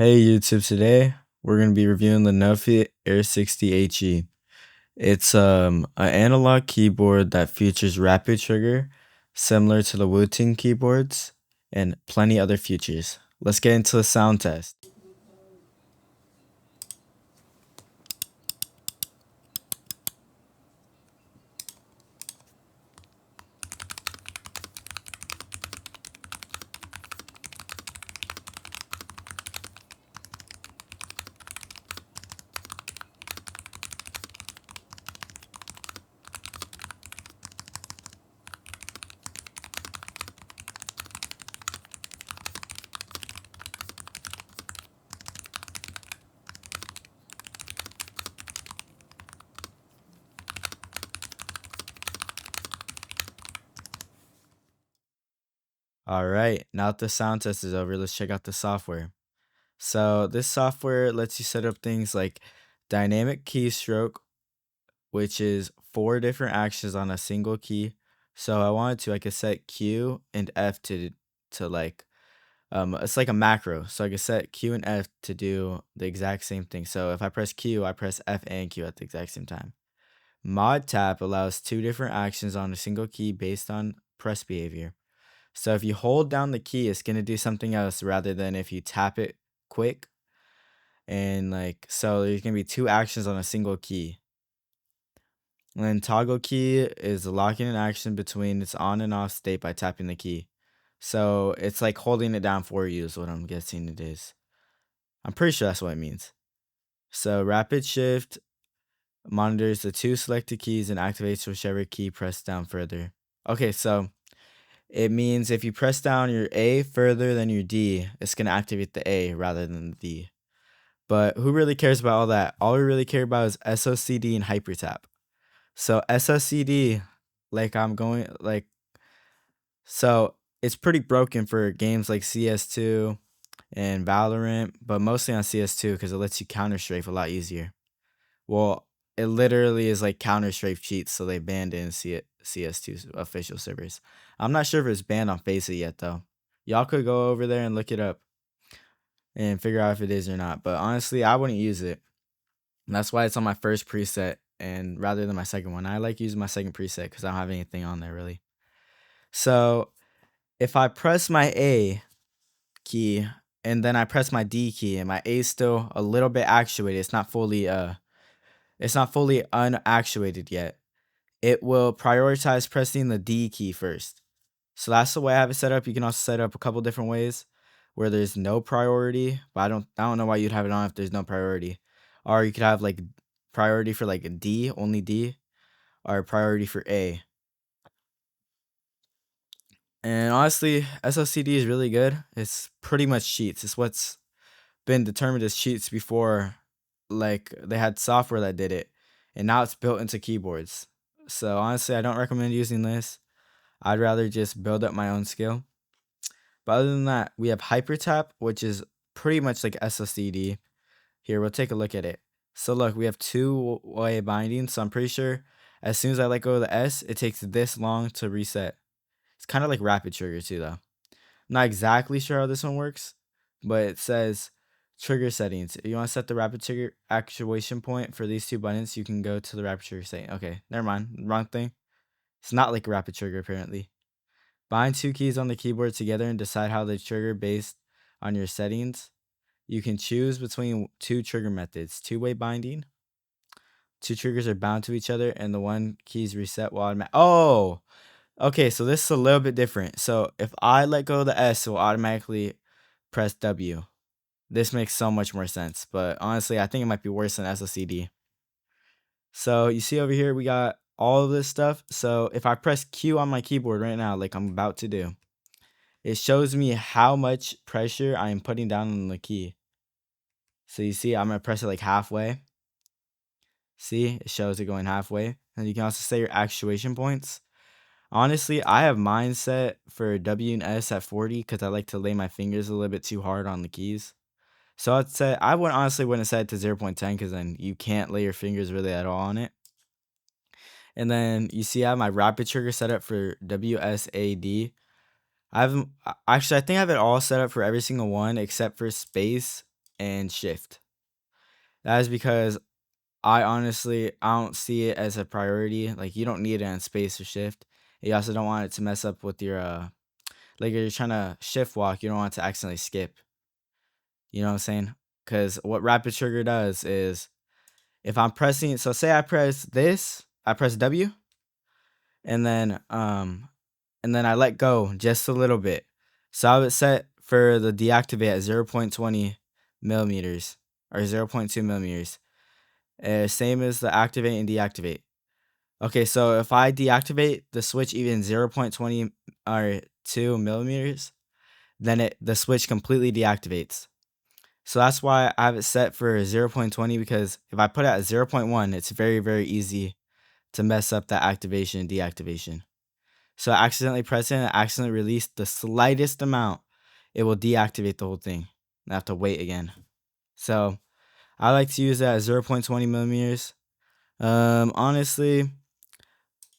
Hey YouTube, today we're going to be reviewing the NuPhy Air 60 HE. It's an analog keyboard that features rapid trigger, similar to the Wu-Ting keyboards, and plenty other features. Let's get into the sound test. Alright, now that the sound test is over, let's check out the software. So this software lets you set up things like dynamic keystroke, which is 4 different actions on a single key. So I wanted to, I could set Q and F to like it's like a macro. So I could set Q and F to do the exact same thing. So if I press Q, I press F and Q at the exact same time. Mod tap allows 2 different actions on a single key based on press behavior. So if you hold down the key, it's gonna do something else rather than if you tap it quick. And like so there's gonna be 2 actions on a single key. And then toggle key is locking an action between its on and off state by tapping the key. So it's like holding it down for you is what I'm guessing it is. I'm pretty sure that's what it means. So rapid shift monitors the 2 selected keys and activates whichever key pressed down further. Okay, so it means if you press down your A further than your D, it's going to activate the A rather than the D. But who really cares about all that? All we really care about is SOCD and hypertap. So SOCD, so it's pretty broken for games like CS2 and Valorant, but mostly on CS2 because it lets you counter strafe a lot easier. Well, it literally is like counter strafe cheats, so they banned it in CS2's official servers. I'm not sure if it's banned on Faceit yet though. Y'all could go over there and look it up and figure out if it is or not. But honestly, I wouldn't use it. And that's why it's on my first preset and rather than my second one. I like using my second preset because I don't have anything on there really. So if I press my A key and then I press my D key and my A is still a little bit actuated, it's not fully unactuated yet, it will prioritize pressing the D key first. So that's the way I have it set up. You can also set up a couple different ways where there's no priority, but I don't know why you'd have it on if there's no priority. Or you could have like priority for like a D, only D, or priority for A. And honestly, SOCD is really good. It's pretty much cheats. It's what's been determined as cheats before, like they had software that did it, and now it's built into keyboards. So honestly, I don't recommend using this. I'd rather just build up my own skill. But other than that, we have hypertap, which is pretty much like SOCD. Here, we'll take a look at it. So look, we have two-way binding. So I'm pretty sure as soon as I let go of the S, it takes this long to reset. It's kind of like rapid trigger too, though. Not exactly sure how this one works, but it says trigger settings. If you want to set the rapid trigger actuation point for these 2 buttons, you can go to the rapid trigger setting. Okay, never mind. Wrong thing. It's not like a rapid trigger, apparently. Bind 2 keys on the keyboard together and decide how they trigger based on your settings. You can choose between 2 trigger methods. 2-way binding. 2 triggers are bound to each other, and the one keys reset while automatic. Oh! Okay, so this is a little bit different. So if I let go of the S, it will automatically press W. This makes so much more sense, but honestly, I think it might be worse than SOCD. So you see over here, we got all of this stuff. So if I press Q on my keyboard right now, like I'm about to do, it shows me how much pressure I am putting down on the key. So you see, I'm going to press it like halfway. See, it shows it going halfway. And you can also set your actuation points. Honestly, I have mine set for W and S at 40 because I like to lay my fingers a little bit too hard on the keys. So I'd say I would honestly wouldn't set it to 0.10 because then you can't lay your fingers really at all on it. And then you see I have my rapid trigger set up for WSAD. I think I have it all set up for every single one except for space and shift. That is because I don't see it as a priority. Like you don't need it on space or shift. You also don't want it to mess up with your like if you're trying to shift walk, you don't want it to accidentally skip. You know what I'm saying? Because what rapid trigger does is if I'm pressing, so say I press this, I press W, and then I let go just a little bit. So I would set for the deactivate at 0.20 millimeters or 0.2 millimeters. Same as the activate and deactivate. Okay, so if I deactivate the switch even 0.20 or 2 millimeters, then the switch completely deactivates. So that's why I have it set for 0.20 because if I put it at 0.1, it's very, very easy to mess up that activation and deactivation. So I accidentally press it and accidentally release the slightest amount, it will deactivate the whole thing. I have to wait again. So I like to use that at 0.20 millimeters. Honestly,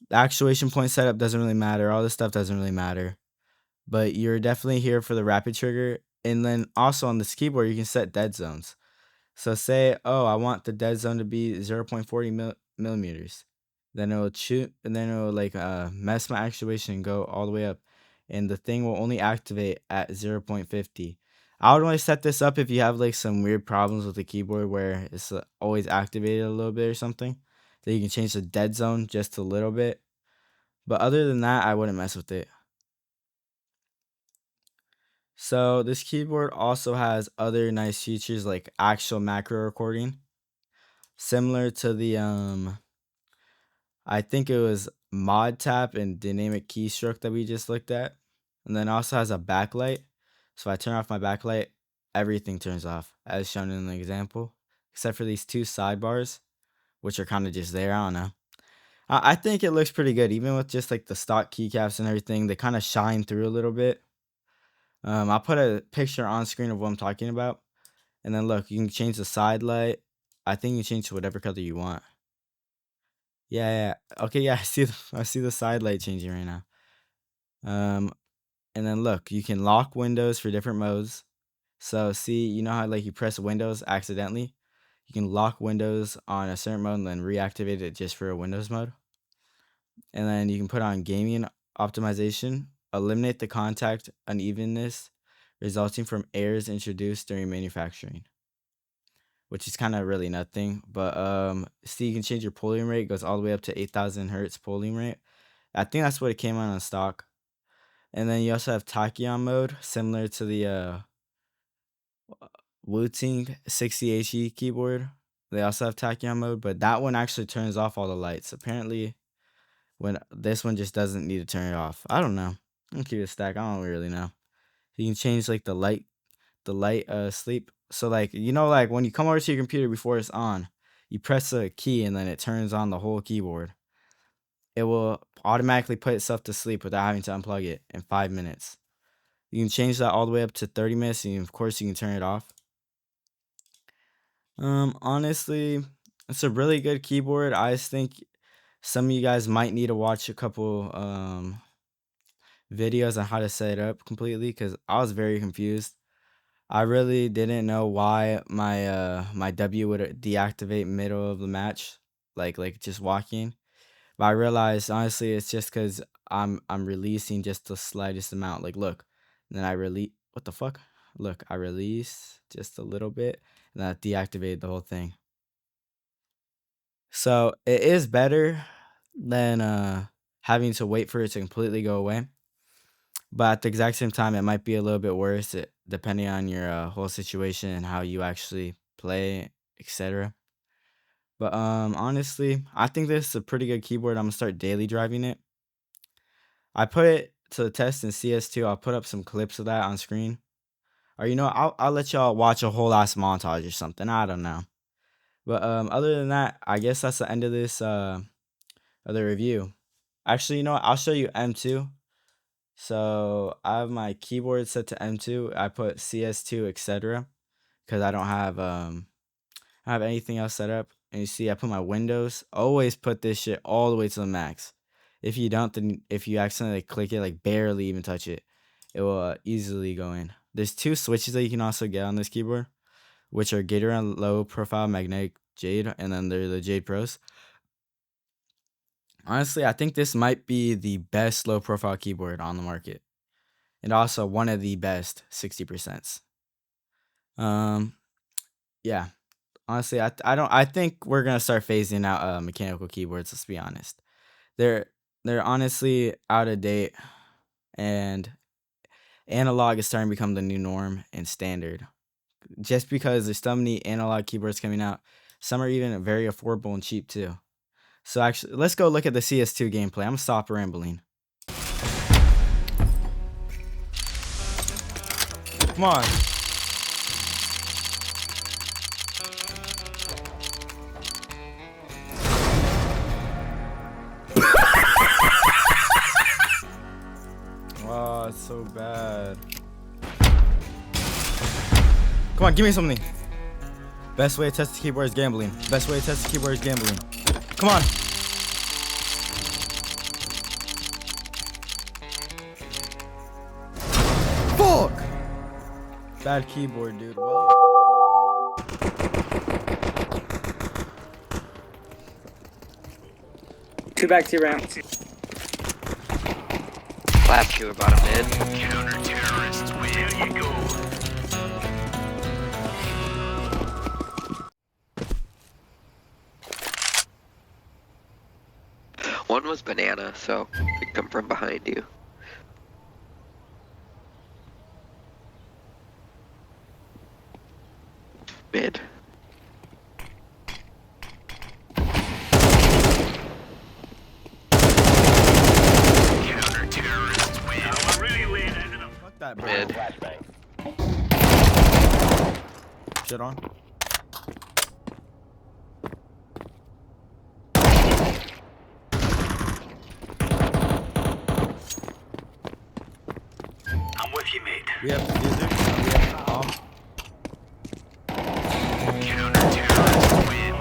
the actuation point setup doesn't really matter. All this stuff doesn't really matter. But you're definitely here for the rapid trigger. And then also on this keyboard, you can set dead zones. So say, oh, I want the dead zone to be 0.40 millimeters. Then it'll shoot, and then it'll like mess my actuation and go all the way up. And the thing will only activate at 0.50. I would only set this up if you have like some weird problems with the keyboard where it's always activated a little bit or something. Then you can change the dead zone just a little bit. But other than that, I wouldn't mess with it. So this keyboard also has other nice features like actual macro recording, similar to the I think it was mod tap and dynamic keystroke that we just looked at. And then also has a backlight. So if I turn off my backlight, everything turns off as shown in the example, except for these two sidebars, which are kind of just there. I don't know. I think it looks pretty good, even with just like the stock keycaps and everything. They kind of shine through a little bit. I'll put a picture on screen of what I'm talking about. And then look, you can change the side light. I think you can change to whatever color you want. Yeah, yeah. Okay, yeah, I see the side light changing right now. Um, and then look, you can lock windows for different modes. So see, you know how like you press Windows accidentally? You can lock Windows on a certain mode and then reactivate it just for a Windows mode. And then you can put on gaming optimization, eliminate the contact unevenness resulting from errors introduced during manufacturing, which is kind of really nothing. But see, you can change your polling rate, goes all the way up to 8,000 hertz polling rate. I think that's what it came on stock. And then you also have tachyon mode, similar to the Wuting 60HE keyboard. They also have tachyon mode, but that one actually turns off all the lights. Apparently, when this one just doesn't need to turn it off. I don't know. I'm keep it stack. I don't really know. You can change like the light sleep. So like like when you come over to your computer before it's on, you press a key and then it turns on the whole keyboard. It will automatically put itself to sleep without having to unplug it in 5 minutes. You can change that all the way up to 30 minutes, and of course you can turn it off. Honestly, it's a really good keyboard. I just think some of you guys might need to watch a couple videos on how to set it up completely because I was very confused. I really didn't know why my W would deactivate middle of the match, like just walking. But I realized honestly it's just because I'm releasing just the slightest amount. Like look, and then I release. What the fuck? Look, I release just a little bit, and that deactivated the whole thing. So it is better than having to wait for it to completely go away. But at the exact same time, it might be a little bit worse depending on your whole situation and how you actually play, etc. But honestly, I think this is a pretty good keyboard. I'm gonna start daily driving it. I put it to the test in CS2. I'll put up some clips of that on screen. Or I'll let y'all watch a whole ass montage or something. I don't know. But other than that, I guess that's the end of this other review. Actually, what? I'll show you M2. So I have my keyboard set to M2. I put CS2, etc. because I don't have anything else set up. And you see I put my Windows. Always put this shit all the way to the max. If you don't, then if you accidentally click it, like barely even touch it, it will easily go in. There's two switches that you can also get on this keyboard. which are Gator and low profile magnetic jade, and then they're the Jade Pros. Honestly, I think this might be the best low profile keyboard on the market, and also one of the best 60%. Um, yeah. Honestly, I think we're gonna start phasing out mechanical keyboards. Let's be honest. They're they're honestly out of date, and analog is starting to become the new norm and standard. Just because there's so many analog keyboards coming out, some are even very affordable and cheap too. So actually, let's go look at the CS2 gameplay. I'm gonna stop rambling. Come on. Oh, it's so bad. Come on, give me something. Best way to test the keyboard is gambling. Best way to test the keyboard is gambling. Come on. Fuck! Bad keyboard, dude. Well. Two back, two ramp. Slapped you about a mid. Counter-terrorists, where you go? One was banana, so it come from behind you. Mid. Counter-terrorists, where we're really laying into them. Fuck that, bro. Mid. Shit on. I'm with you, mate. We have diffuser. We have bomb. Counter-terrorists, win.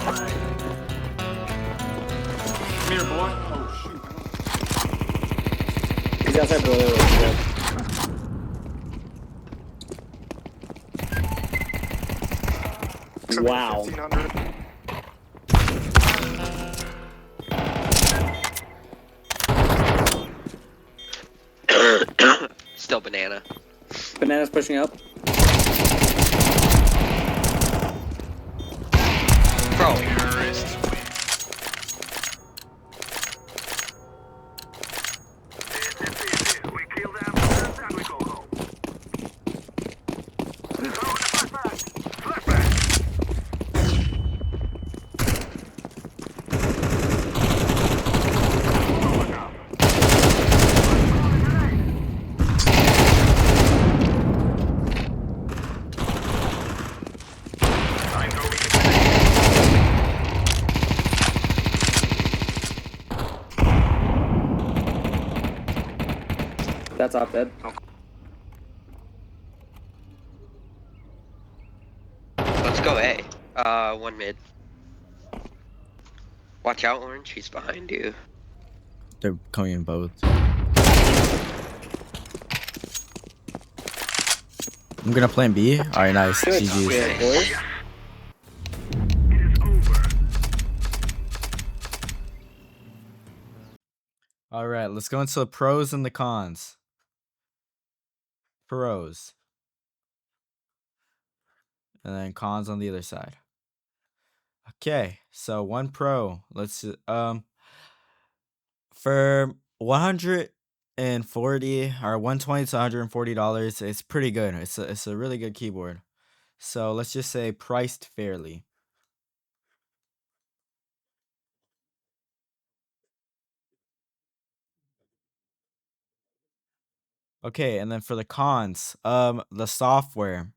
Come here, boy. Oh, shoot. He's outside boiler room. Wow. 1500. Still banana. Banana's pushing up. Bro. Terrorists, win. We kill them, and we go home. Throw in the flashbang. I know we can. That's off dead. Let's go A. One mid. Watch out, Orange. He's behind you. They're coming in both. I'm gonna plan B. Alright, nice. Good GG's. shit, boys. It is over. Alright, let's go into the pros and the cons. Pros. And then cons on the other side. Okay, so one pro. Let's for 140 or 120 to $140, it's pretty good. It's a really good keyboard. So let's just say priced fairly. Okay, and then for the cons, the software.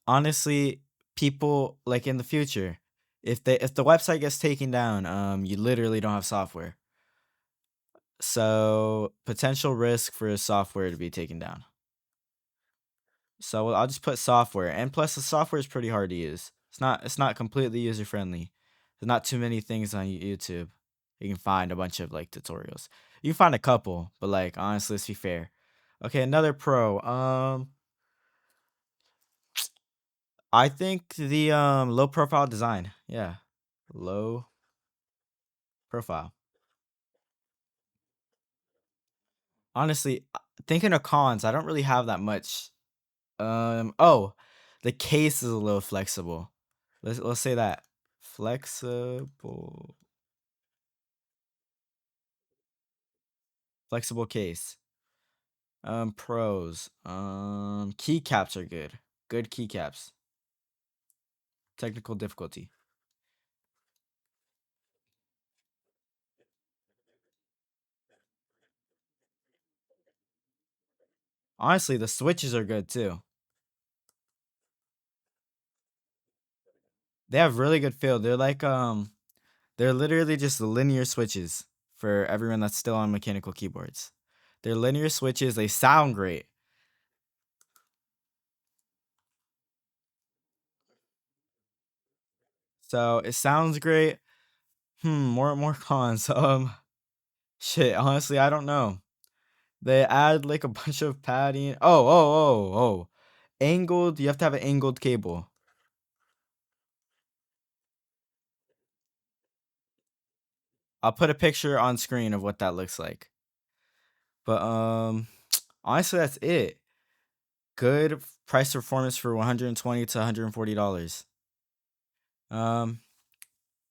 Honestly, people like in the future, if the website gets taken down, you literally don't have software. So potential risk for software to be taken down. So I'll just put software, and plus the software is pretty hard to use. It's not completely user friendly. There's not too many things on YouTube. You can find a bunch of like tutorials. You can find a couple, but like honestly, let's be fair. Okay, another pro. I think the low profile design. Yeah. Low profile. Honestly, thinking of cons, I don't really have that much. Oh, the case is a little flexible. Let's say that. Flexible. Flexible case. Pros. Keycaps are good. Good keycaps. Technical difficulty. Honestly, the switches are good too. They have really good feel. They're like they're literally just linear switches for everyone that's still on mechanical keyboards. They're linear switches. They sound great. So it sounds great. More cons. Shit. Honestly, I don't know. They add like a bunch of padding. Oh. Angled. You have to have an angled cable. I'll put a picture on screen of what that looks like. But honestly, that's it. Good price performance for $120 to $140. Um,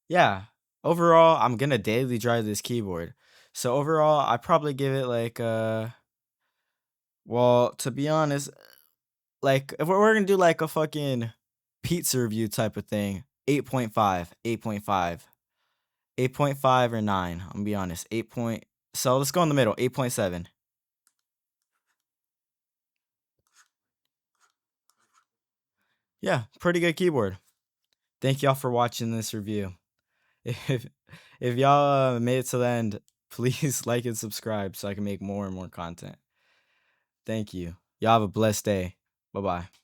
yeah. Overall, I'm gonna daily drive this keyboard. So overall, I probably give it like well, to be honest, like if we're gonna do like a fucking pizza review type of thing, 8.5, 8.5, 8.5 or 9. I'm gonna be honest. 8 point. So let's go in the middle, 8.7. Yeah, pretty good keyboard. Thank y'all for watching this review. If if y'all made it to the end, please like and subscribe so I can make more and more content. Thank you. Y'all have a blessed day. Bye bye.